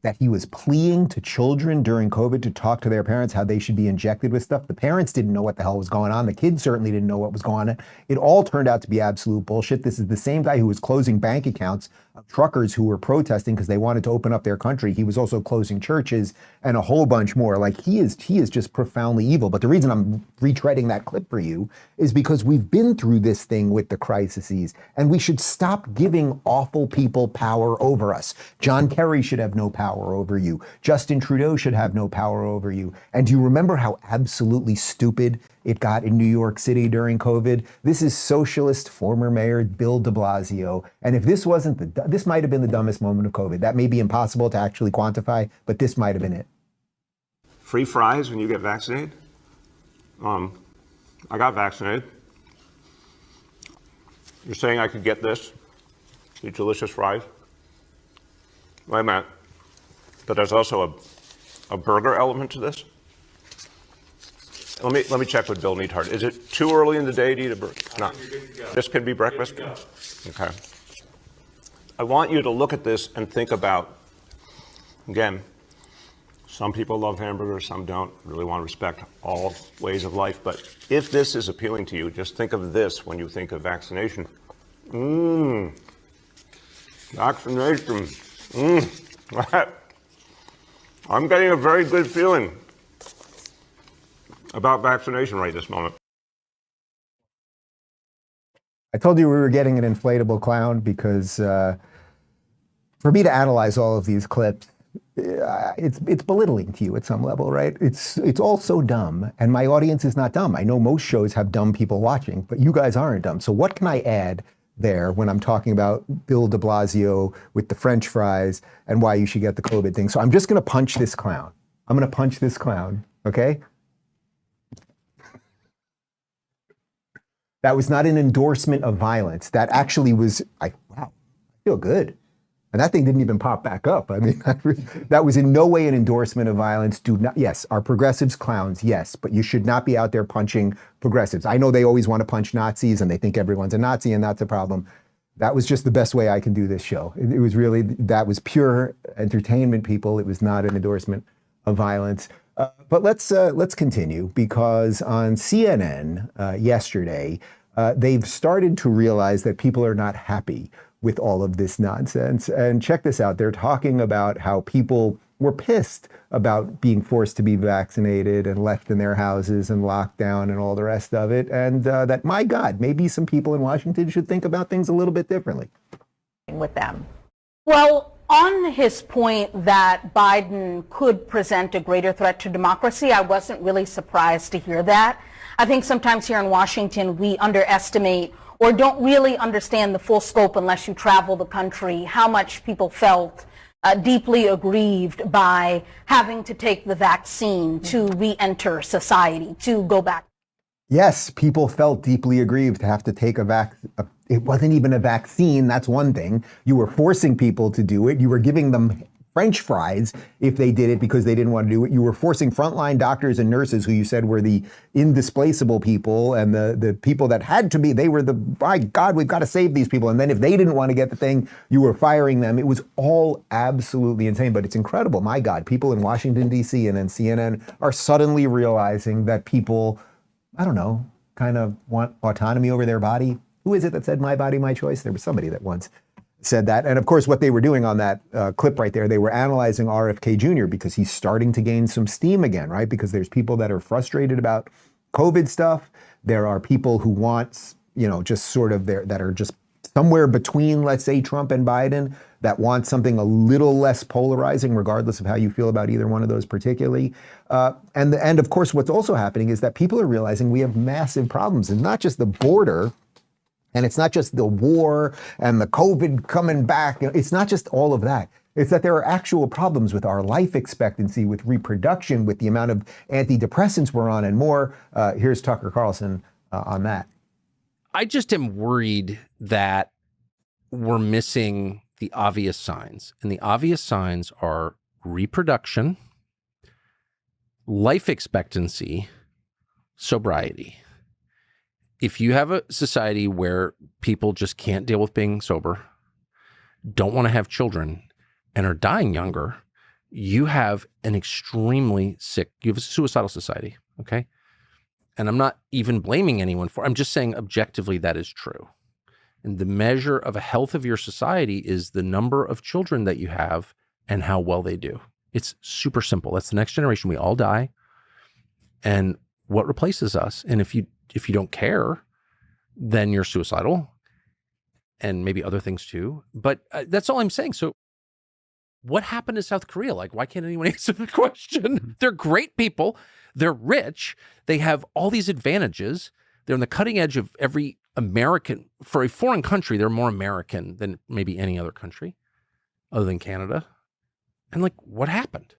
That he was pleading to children during COVID to talk to their parents how they should be injected with stuff. The parents didn't know what the hell was going on. The kids certainly didn't know what was going on. It all turned out to be absolute bullshit. This is the same guy who was closing bank accounts of truckers who were protesting because they wanted to open up their country. He was also closing churches and a whole bunch more. Like, he is just profoundly evil. But the reason I'm retreading that clip for you is because we've been through this thing with the crises, and we should stop giving awful people power over us. John Kerry should have no power over you. Justin Trudeau should have no power over you. And do you remember how absolutely stupid it got in New York City during COVID? This is socialist former mayor Bill de Blasio. And if this wasn't this might have been the dumbest moment of COVID. That may be impossible to actually quantify, but this might have been it. Free fries when you get vaccinated? I got vaccinated. You're saying I could get this? These delicious fries? Wait a minute. But there's also a burger element to this? Let me check with Bill Neathart. Is it too early in the day to eat a burger? No. This could be breakfast? Okay. I want you to look at this and think about, again, some people love hamburgers, some don't. Really want to respect all ways of life. But if this is appealing to you, just think of this when you think of vaccination. Vaccination. I'm getting a very good feeling. about vaccination rate this moment. I told you we were getting an inflatable clown because for me to analyze all of these clips, it's belittling to you at some level, right? It's all so dumb, and my audience is not dumb. I know most shows have dumb people watching, but you guys aren't dumb. So what can I add there when I'm talking about Bill de Blasio with the French fries and why you should get the COVID thing? So I'm just gonna punch this clown. I'm gonna punch this clown, okay? That was not an endorsement of violence. That actually was, wow, I feel good. And that thing didn't even pop back up. I mean, that was in no way an endorsement of violence. Yes, are progressives clowns? Yes, but you should not be out there punching progressives. I know they always want to punch Nazis and they think everyone's a Nazi and that's a problem. That was just the best way I can do this show. It was really, that was pure entertainment, people. It was not an endorsement of violence. But let's continue, because on CNN yesterday, they've started to realize that people are not happy with all of this nonsense. And check this out. They're talking about how people were pissed about being forced to be vaccinated and left in their houses and locked down and all the rest of it. And that, my God, maybe some people in Washington should think about things a little bit differently. With them. Well, on his point that Biden could present a greater threat to democracy, I wasn't really surprised to hear that. I think sometimes here in Washington, we underestimate or don't really understand the full scope unless you travel the country, how much people felt deeply aggrieved by having to take the vaccine to re-enter society, to go back. Yes, people felt deeply aggrieved to have to take it wasn't even a vaccine, that's one thing. You were forcing people to do it. You were giving them French fries if they did it because they didn't want to do it. You were forcing frontline doctors and nurses, who you said were the indisplaceable people and the people that had to be, they were my God, we've got to save these people. And then if they didn't want to get the thing, you were firing them. It was all absolutely insane, but it's incredible. My God, people in Washington, D.C. and then CNN are suddenly realizing that people, I don't know, kind of want autonomy over their body. Who is it that said my body, my choice? There was somebody that once said that. And of course, what they were doing on that clip right there, they were analyzing RFK Jr. because he's starting to gain some steam again, right? Because there's people that are frustrated about COVID stuff. There are people who want, just sort of that are just somewhere between, let's say, Trump and Biden, that want something a little less polarizing, regardless of how you feel about either one of those particularly. And of course, what's also happening is that people are realizing we have massive problems, and not just the border. And it's not just the war and the COVID coming back. It's not just all of that. It's that there are actual problems with our life expectancy, with reproduction, with the amount of antidepressants we're on and more. Here's Tucker Carlson on that. I just am worried that we're missing the obvious signs. And the obvious signs are reproduction, life expectancy, sobriety. If you have a society where people just can't deal with being sober, don't want to have children, and are dying younger, you have an extremely sick, you have a suicidal society, okay? And I'm not even blaming anyone for it. I'm just saying objectively that is true. And the measure of a health of your society is the number of children that you have and how well they do. It's super simple. That's the next generation. We all die. And what replaces us? And if you don't care, then you're suicidal, and maybe other things too. But that's all I'm saying. So what happened to South Korea? Like, why can't anyone answer the question? They're great people. They're rich. They have all these advantages. They're on the cutting edge of every American. For a foreign country, they're more American than maybe any other country other than Canada. And like, what happened?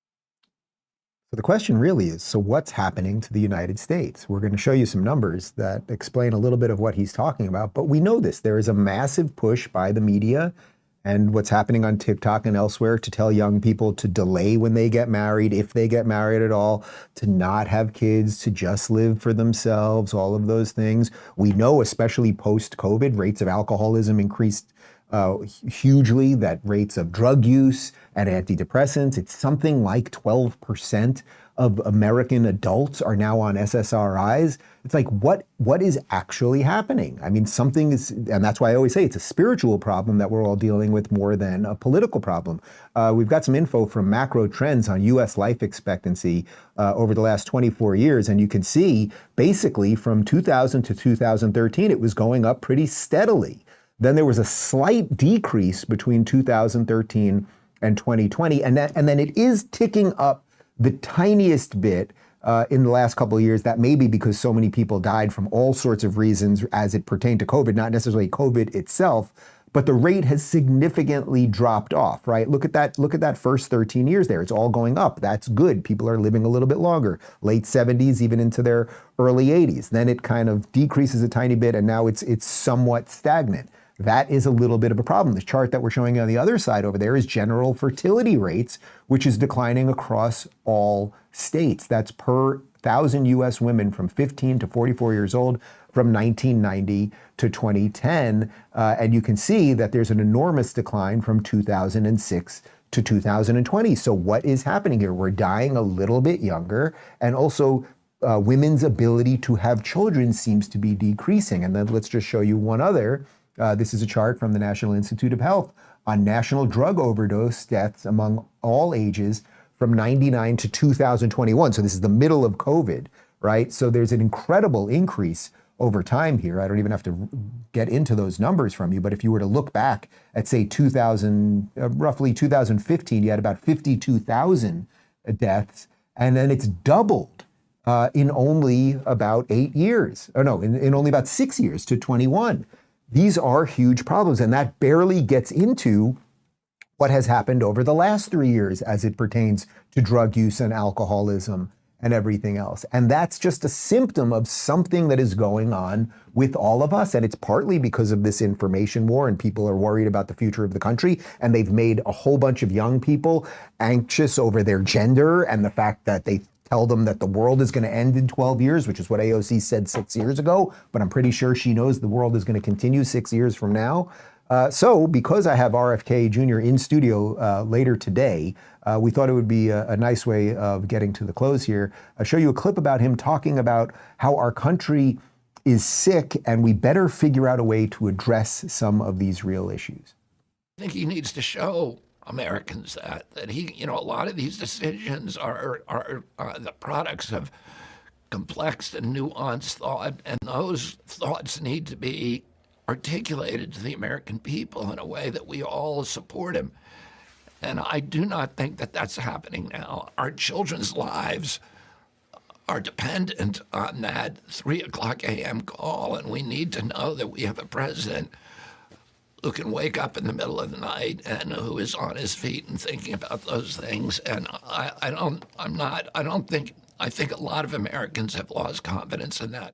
So the question really is, so what's happening to the United States? We're going to show you some numbers that explain a little bit of what he's talking about, but we know this. There is a massive push by the media and what's happening on TikTok and elsewhere to tell young people to delay when they get married, if they get married at all, to not have kids, to just live for themselves, all of those things. We know, especially post-COVID, rates of alcoholism increased hugely, that rates of drug use and antidepressants, it's something like 12% of American adults are now on SSRIs. It's like, what is actually happening? I mean, something is, and that's why I always say it's a spiritual problem that we're all dealing with more than a political problem. We've got some info from Macro Trends on US life expectancy over the last 24 years, and you can see basically from 2000 to 2013, it was going up pretty steadily. Then there was a slight decrease between 2013 and 2020, and then it is ticking up the tiniest bit in the last couple of years. That may be because so many people died from all sorts of reasons as it pertained to COVID, not necessarily COVID itself, but the rate has significantly dropped off, right? Look at that first 13 years there. It's all going up. That's good. People are living a little bit longer, late 70s, even into their early 80s. Then it kind of decreases a tiny bit, and now it's somewhat stagnant. That is a little bit of a problem. The chart that we're showing on the other side over there is general fertility rates, which is declining across all states. That's per 1,000 US women from 15 to 44 years old from 1990 to 2010. And you can see that there's an enormous decline from 2006 to 2020. So what is happening here? We're dying a little bit younger, and also women's ability to have children seems to be decreasing. And then let's just show you one other. This is a chart from the National Institute of Health on national drug overdose deaths among all ages from 99 to 2021. So this is the middle of COVID, right? So there's an incredible increase over time here. I don't even have to get into those numbers from you, but if you were to look back at, say, roughly 2015, you had about 52,000 deaths, and then it's doubled in only about 8 years. Or no, in only about 6 years to 21. These are huge problems, and that barely gets into what has happened over the last 3 years as it pertains to drug use and alcoholism and everything else. And that's just a symptom of something that is going on with all of us. And it's partly because of this information war, and people are worried about the future of the country. And they've made a whole bunch of young people anxious over their gender and the fact that they tell them that the world is going to end in 12 years, which is what AOC said 6 years ago. But I'm pretty sure she knows the world is going to continue 6 years from now. So because I have RFK Jr. in studio later today, we thought it would be a nice way of getting to the close here. I'll show you a clip about him talking about how our country is sick and we better figure out a way to address some of these real issues. I think he needs to show Americans that he, a lot of these decisions are the products of complex and nuanced thought, and those thoughts need to be articulated to the American people in a way that we all support him. And I do not think that that's happening now. Our children's lives are dependent on that 3:00 a.m. call, and we need to know that we have a president who can wake up in the middle of the night and who is on his feet and thinking about those things. And I think a lot of Americans have lost confidence in that.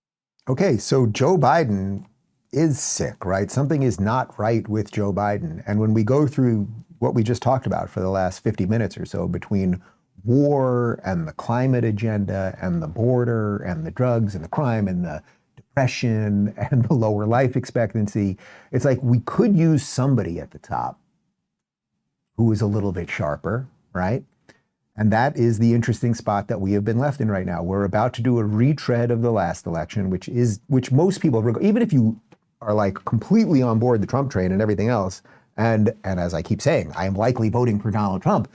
Okay, so Joe Biden is sick, right? Something is not right with Joe Biden. And when we go through what we just talked about for the last 50 minutes or so, between war and the climate agenda and the border and the drugs and the crime and the depression and the lower life expectancy, it's like we could use somebody at the top who is a little bit sharper, right? And that is the interesting spot that we have been left in right now. We're about to do a retread of the last election, which most people, even if you are like completely on board the Trump train and everything else, and as I keep saying, I am likely voting for Donald Trump,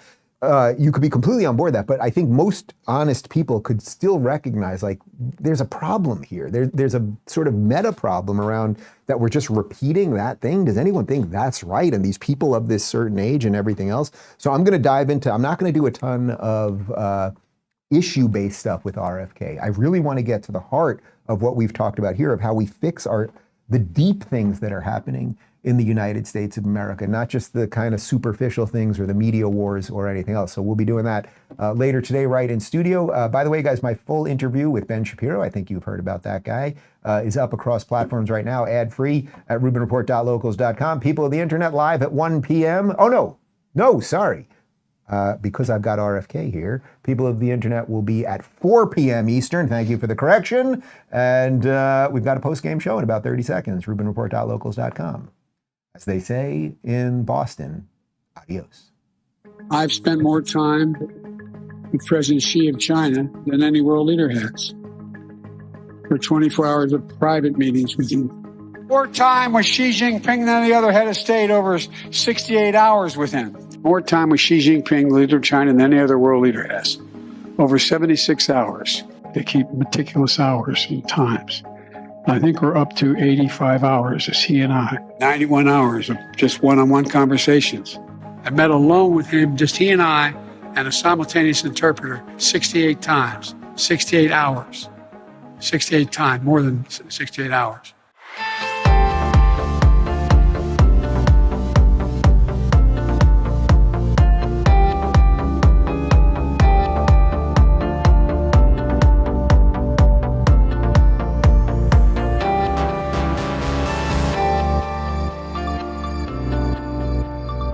you could be completely on board that, but I think most honest people could still recognize like there's a problem here. There's a sort of meta problem around that we're just repeating that thing. Does anyone think that's right? And these people of this certain age and everything else. So I'm going to dive into, I'm not going to do a ton of issue-based stuff with RFK. I really want to get to the heart of what we've talked about here, of how we fix the deep things that are happening in the United States of America, not just the kind of superficial things or the media wars or anything else. So we'll be doing that later today, right in studio. By the way, guys, my full interview with Ben Shapiro, I think you've heard about that guy, is up across platforms right now, ad-free at rubinreport.locals.com. People of the internet live at 1 p.m. Oh, no, sorry. Because I've got RFK here, people of the internet will be at 4 p.m. Eastern. Thank you for the correction. And we've got a post-game show in about 30 seconds, rubinreport.locals.com. As they say in Boston, adios. I've spent more time with President Xi of China than any world leader has. For 24 hours of private meetings with him. More time with Xi Jinping than any other head of state, over 68 hours with him. More time with Xi Jinping, the leader of China, than any other world leader has. Over 76 hours. They keep meticulous hours and times. I think we're up to 85 hours, as he and I. 91 hours of just one-on-one conversations. I met alone with him, just he and I, and a simultaneous interpreter 68 times, 68 hours. 68 times, more than 68 hours.